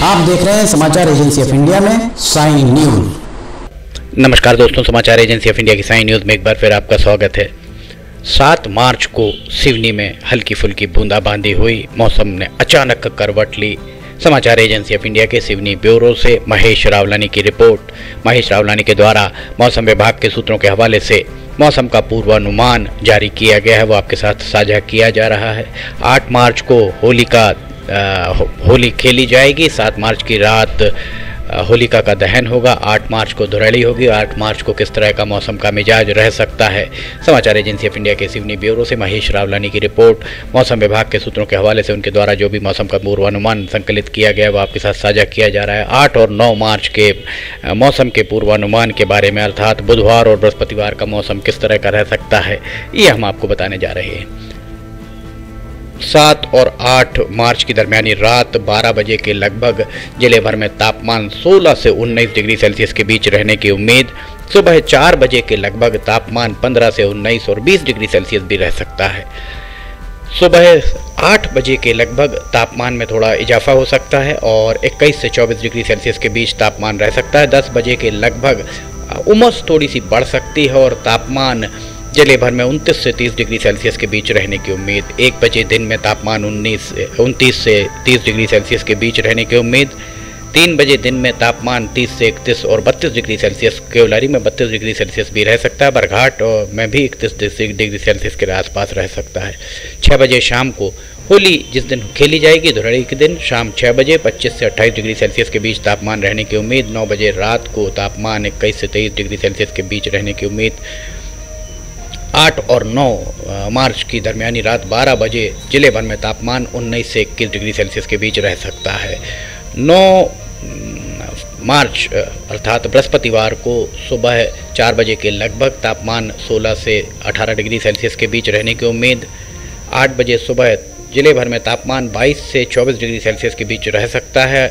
आप देख रहे हैं समाचार एजेंसी ऑफ इंडिया में साइन न्यूज। नमस्कार दोस्तों, समाचार एजेंसी ऑफ इंडिया की साइन न्यूज में एक बार फिर आपका स्वागत है। 7 मार्च को सिवनी में हल्की फुल्की बूंदाबांदी हुई, मौसम ने अचानक करवट ली। समाचार एजेंसी ऑफ इंडिया के सिवनी ब्यूरो से महेश रावलानी की रिपोर्ट। महेश रावलानी के द्वारा मौसम विभाग के सूत्रों के हवाले से मौसम का पूर्वानुमान जारी किया गया है, वो आपके साथ साझा किया जा रहा है। 8 मार्च को होली खेली जाएगी। 7 मार्च की रात होलिका का दहन होगा। 8 मार्च को धुरहड़ी होगी। 8 मार्च को किस तरह का मौसम का मिजाज रह सकता है, समाचार एजेंसी ऑफ इंडिया के सिवनी ब्यूरो से महेश रावलानी की रिपोर्ट। मौसम विभाग के सूत्रों के हवाले से उनके द्वारा जो भी मौसम का पूर्वानुमान संकलित किया गया है वो आपके साथ साझा किया जा रहा है। 8 और 9 मार्च के मौसम के पूर्वानुमान के बारे में, अर्थात बुधवार और बृहस्पतिवार का मौसम किस तरह का रह सकता है, ये हम आपको बताने जा रहे हैं। 7 और 8 मार्च की दरमियानी रात 12 बजे के लगभग जिले भर में तापमान 16 से 19 डिग्री सेल्सियस के बीच रहने की उम्मीद। सुबह 4 बजे के लगभग तापमान 15 से 19 और 20 डिग्री सेल्सियस भी रह सकता है। सुबह 8 बजे के लगभग तापमान में थोड़ा इजाफा हो सकता है और 21 से 24 डिग्री सेल्सियस के बीच तापमान रह सकता है। 10 बजे के लगभग उमस थोड़ी सी बढ़ सकती है और तापमान जिले भर में 29 से 30 डिग्री सेल्सियस के बीच रहने की उम्मीद। 1 बजे दिन में तापमान 29 से 30 डिग्री सेल्सियस के बीच रहने की उम्मीद। 3 बजे दिन में तापमान 30 से 31 और 32 डिग्री सेल्सियस, केवलारी में 32 डिग्री सेल्सियस भी रह सकता है। बरघाट में भी 31 डिग्री सेल्सियस के आसपास रह सकता है। 6 बजे शाम को होली जिस दिन खेली जाएगी, धुरहड़ी के दिन, शाम 6 बजे 25 से 28 डिग्री सेल्सियस के बीच तापमान रहने की उम्मीद। 9 बजे रात को तापमान 21 से 23 डिग्री सेल्सियस के बीच रहने की उम्मीद। 8 और 9 मार्च की दरमियानी रात 12 बजे जिले भर में तापमान 19 से 21 डिग्री सेल्सियस के बीच रह सकता है। 9 मार्च अर्थात बृहस्पतिवार को सुबह 4 बजे के लगभग तापमान 16 से 18 डिग्री सेल्सियस के बीच रहने की उम्मीद। 8 बजे सुबह जिले भर में तापमान 22 से 24 डिग्री सेल्सियस के बीच रह सकता है।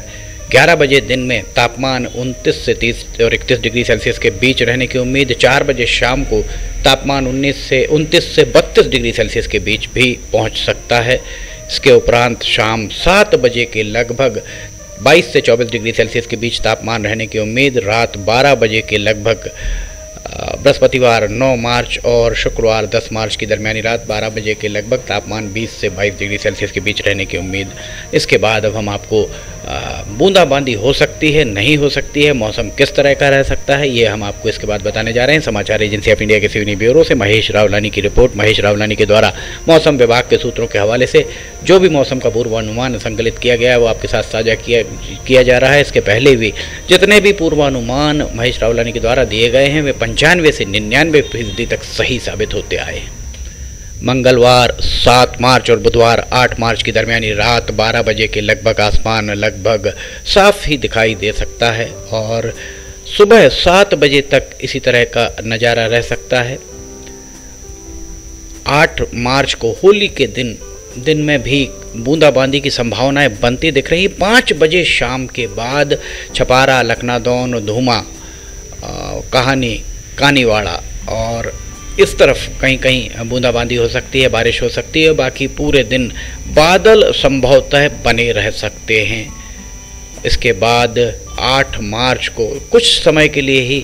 11 बजे दिन में तापमान 29 से 30 और 31 डिग्री सेल्सियस के बीच रहने की उम्मीद। 4 बजे शाम को तापमान 29 से 32 डिग्री सेल्सियस के बीच भी पहुंच सकता है। इसके उपरांत शाम 7 बजे के लगभग 22 से 24 डिग्री सेल्सियस के बीच तापमान रहने की उम्मीद। रात 12 बजे के लगभग बृहस्पतिवार 9 मार्च और शुक्रवार 10 मार्च की दरमियानी रात 12 बजे के लगभग तापमान 20 से 22 डिग्री सेल्सियस के बीच रहने की उम्मीद। इसके बाद अब हम आपको बूंदाबांदी हो सकती है, नहीं हो सकती है, मौसम किस तरह का रह सकता है, ये हम आपको इसके बाद बताने जा रहे हैं। समाचार एजेंसी ऑफ इंडिया के सिवनी ब्यूरो से महेश रावलानी की रिपोर्ट। महेश रावलानी के द्वारा मौसम विभाग के सूत्रों के हवाले से जो भी मौसम का पूर्वानुमान संकलित किया गया है वो आपके साथ साझा किया जा रहा है। इसके पहले भी जितने भी पूर्वानुमान महेश रावलानी के द्वारा दिए गए हैं वे 95 से 99% तक सही साबित होते आए हैं। मंगलवार 7 मार्च और बुधवार 8 मार्च की दरमियानी रात 12 बजे के लगभग आसमान लगभग साफ ही दिखाई दे सकता है और सुबह 7 बजे तक इसी तरह का नज़ारा रह सकता है। 8 मार्च को होली के दिन में भी बूंदाबांदी की संभावनाएं बनती दिख रही। 5 बजे शाम के बाद छपारा, लखनादौन, धूमा, कहानी, कानीवाड़ा और इस तरफ कहीं कहीं बूंदाबांदी हो सकती है, बारिश हो सकती है। बाकी पूरे दिन बादल संभवतः बने रह सकते हैं। इसके बाद 8 मार्च को कुछ समय के लिए ही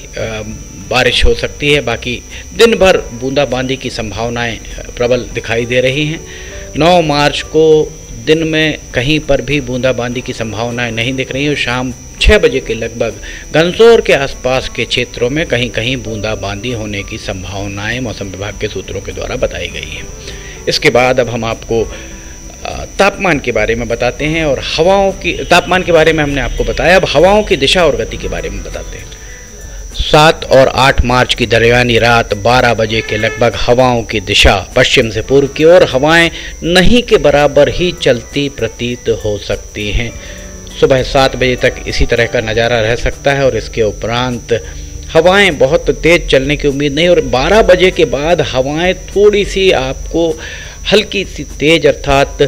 बारिश हो सकती है, बाकी दिन भर बूंदाबांदी की संभावनाएं प्रबल दिखाई दे रही हैं। 9 मार्च को दिन में कहीं पर भी बूंदाबांदी की संभावनाएं नहीं दिख रही हैं। शाम 6 बजे के लगभग घनसोर के आसपास के क्षेत्रों में कहीं कहीं बूंदाबांदी होने की संभावनाएं मौसम विभाग के सूत्रों के द्वारा बताई गई हैं। इसके बाद अब हम आपको तापमान के बारे में बताते हैं और हवाओं की, तापमान के बारे में हमने आपको बताया, अब हवाओं की दिशा और गति के बारे में बताते हैं। 7 और 8 मार्च की दरमियानी रात 12 बजे के लगभग हवाओं की दिशा पश्चिम से पूर्व की ओर हवाएं नहीं के बराबर ही चलती प्रतीत हो सकती हैं। सुबह 7 बजे तक इसी तरह का नज़ारा रह सकता है और इसके उपरांत हवाएं बहुत तेज़ चलने की उम्मीद नहीं और 12 बजे के बाद हवाएं थोड़ी सी आपको हल्की सी तेज़, अर्थात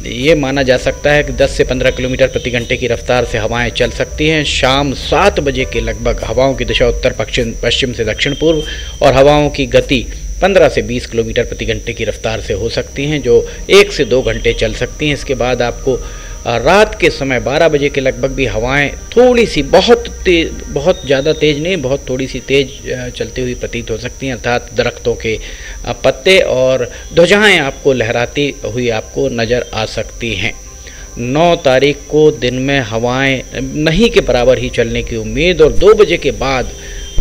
ये माना जा सकता है कि 10 से 15 किलोमीटर प्रति घंटे की रफ्तार से हवाएं चल सकती हैं। शाम 7 बजे के लगभग हवाओं की दिशा उत्तर पश्चिम से दक्षिण पूर्व और हवाओं की गति 15 से 20 किलोमीटर प्रति घंटे की रफ्तार से हो सकती हैं, जो 1 से 2 घंटे चल सकती हैं। इसके बाद आपको रात के समय 12 बजे के लगभग भी हवाएं थोड़ी सी बहुत ज़्यादा तेज़ नहीं, बहुत थोड़ी सी तेज़ चलती हुई प्रतीत हो सकती हैं, अर्थात दरख्तों के पत्ते और ध्वजाएं आपको लहराती हुई आपको नज़र आ सकती हैं। 9 तारीख को दिन में हवाएं नहीं के बराबर ही चलने की उम्मीद, और 2 बजे के बाद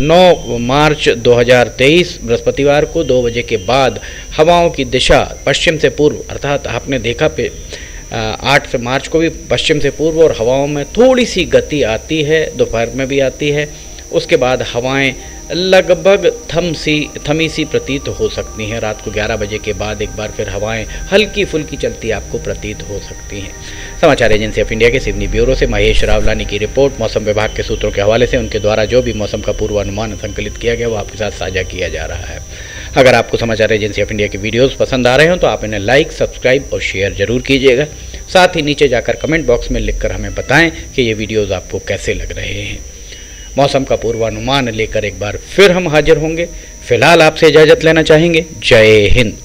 9 मार्च 2023 बृहस्पतिवार को 2 बजे के बाद हवाओं की दिशा पश्चिम से पूर्व, अर्थात आपने देखा 8 मार्च को भी पश्चिम से पूर्व, और हवाओं में थोड़ी सी गति आती है, दोपहर में भी आती है। उसके बाद हवाएं लगभग थमी सी प्रतीत हो सकती हैं। रात को 11 बजे के बाद एक बार फिर हवाएं हल्की फुल्की चलती आपको प्रतीत हो सकती हैं। समाचार एजेंसी ऑफ इंडिया के सिवनी ब्यूरो से महेश रावलानी की रिपोर्ट। मौसम विभाग के सूत्रों के हवाले से उनके द्वारा जो भी मौसम का पूर्वानुमान संकलित किया गया वो आपके साथ साझा किया जा रहा है। अगर आपको समाचार एजेंसी ऑफ इंडिया के वीडियोज़ पसंद आ रहे हो तो आप इन्हें लाइक, सब्सक्राइब और शेयर जरूर कीजिएगा। साथ ही नीचे जाकर कमेंट बॉक्स में लिखकर हमें बताएं कि ये वीडियोज़ आपको कैसे लग रहे हैं। मौसम का पूर्वानुमान लेकर एक बार फिर हम हाजिर होंगे। फिलहाल आपसे इजाज़त लेना चाहेंगे। जय हिंद।